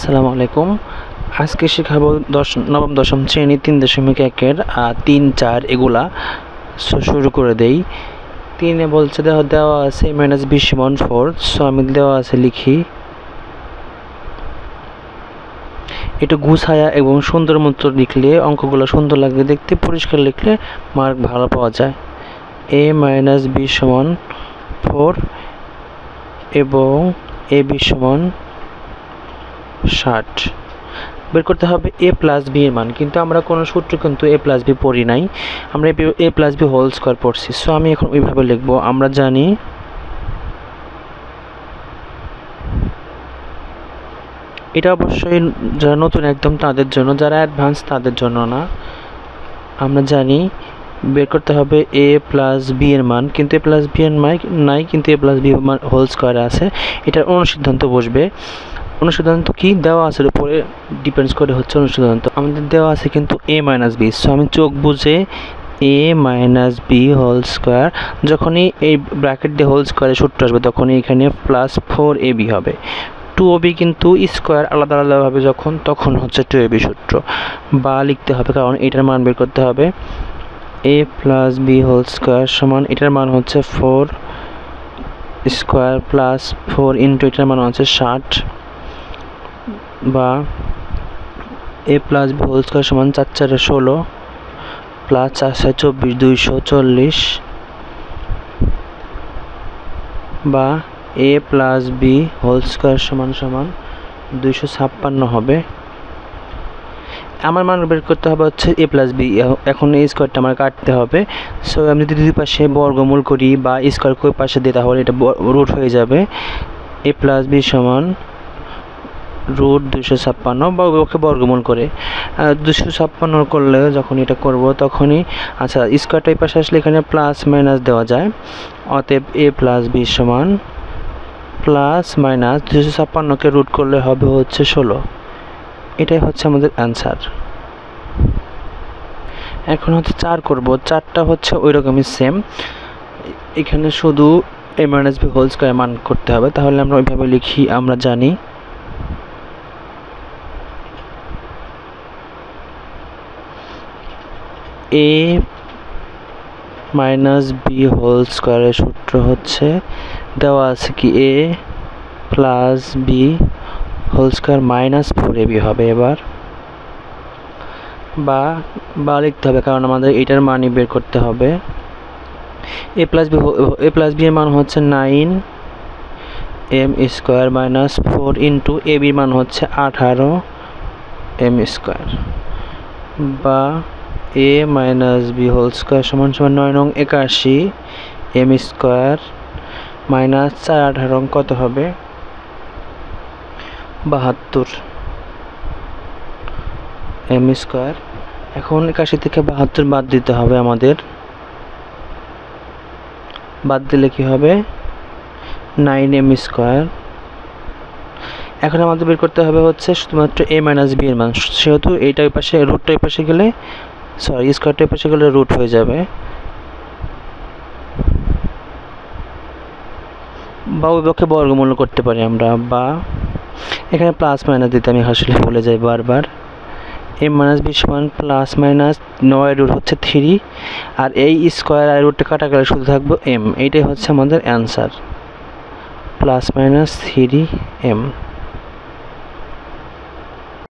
আসসালামু আলাইকুম। আজকে শেখাবো নবম দশম শ্রেণী 3.1-এর 3, 4 এগুলা। শুরু করে দেই। 3-এ বলছে দেওয়া আছে -b = 4। সো আমি দেওয়া আছে লিখি। একটু গুছায়া এবং সুন্দর মতো লিখলে অঙ্কগুলো সুন্দর লাগবে দেখতে, পরিষ্কার লিখলে মার্ক ভালো পাওয়া যায়। a - b = 4 এবং ab = 60 বের করতে হবে a + b এর মান। কিন্তু আমরা কোনো সূত্র কিন্তু a + b পড়ি নাই, আমরা a + b হোল স্কয়ার পড়ছি। সো আমি এখন ওইভাবে লিখব। আমরা জানি এটা অবশ্যই যারা নতুন একদম তাদের জন্য, যারা অ্যাডভান্স তাদের জন্য না। আমরা জানি বের করতে হবে a + b এর মান, কিন্তু a + b এর নাই, কিন্তু a + b হোল স্কয়ার আছে। এটার অনুসিদ্ধান্ত বসবে। অনুসিদ্ধান্ত কি দেওয়া আছে উপরে ডিপেন্ডস করে হচ্ছে অনুসিদ্ধান্ত। আমাদের দেওয়া আছে কিন্তু a - b। সো আমি চোখ বুঝে a - b হোল স্কয়ার, যখনই এই ব্র্যাকেট দিয়ে হোল স্কয়ারের সূত্র আসবে তখনই এখানে +4ab হবে। 2ab কিন্তু স্কয়ার আলাদা আলাদাভাবে তখন হচ্ছে 2ab সূত্র বা লিখতে হবে, কারণ এটার মান বের করতে হবে। a + b হোল স্কয়ার সমান এটার মান হচ্ছে 4 স্কয়ার প্লাস 4 ইন্টু এটার মান হচ্ছে 60, বা a + b হোল স্কয়ার সমান 4 × 4 = 16 প্লাস 4 × 4 = 24, 240, বা a + b হোল স্কয়ার সমান 256 হবে। আমার মান বের করতে হবে হচ্ছে a + b। এখন এই স্কয়ারটা আমার কাটতে হবে। সো আমি যদি দুই পাশে বর্গমূল করি বা স্কয়ার কই পাশে দিই তাহলে এটা রুট হয়ে যাবে। a + b সমান √256, বা ওকে বর্গমূল করে 256 করলে যখন এটা করব তখনই স্কয়ারটা এই পাশে আসলে এখানে প্লাস মাইনাস দেওয়া যায়। অতএব a + b সমান +-256কে রুট করলে হবে হচ্ছে 16। এটাই হচ্ছে আমাদের অ্যান্সার। এখন হচ্ছে 4 করব। 4টা হচ্ছে ওই রকমই সেম। এখানে শুধু a - b হোল স্কয়ার মান করতে হবে। তাহলে আমরা ওইভাবে লিখি। আমরা জানি a - b হোল স্কয়ারের সূত্র হচ্ছে দেওয়া আছে কি a + b whole square -4ab হবে। এবার বা লিখতে হবে, কারণ আমাদের এটার মানই বের করতে হবে। a + b এর মান হচ্ছে 9m² - 4 ইন্টু ab এর মান হচ্ছে 18m², বা a - b হোল স্কয়ার সমান 9 নং 81m² - 4 18 কত হবে? 72m²। এখন 81 থেকে 72 বাদ দিতে হবে আমাদের। বাদ দিলে কি হবে? 9m²। এখন আমাদের বের করতে হবে হচ্ছে শুধুমাত্র a - b এর মান। সেহেতু এইটা ওই পাশে রুটটা ওই পাশে গেলে স্কয়ারটা ওই পাশে গেলে রুট হয়ে যাবে, বা ওই পক্ষে বর্গমূল করতে পারি আমরা, বা এখানে প্লাস মাইনাস দিতে আমি আসলে ভুলে যাই বারবার। a - b সমান +-9 রুট হচ্ছে 3, আর এই স্কয়ার আর রুটটা কাটা গেলে শুধু থাকবে m। এইটাই হচ্ছে আমাদের অ্যান্সার, +-3m।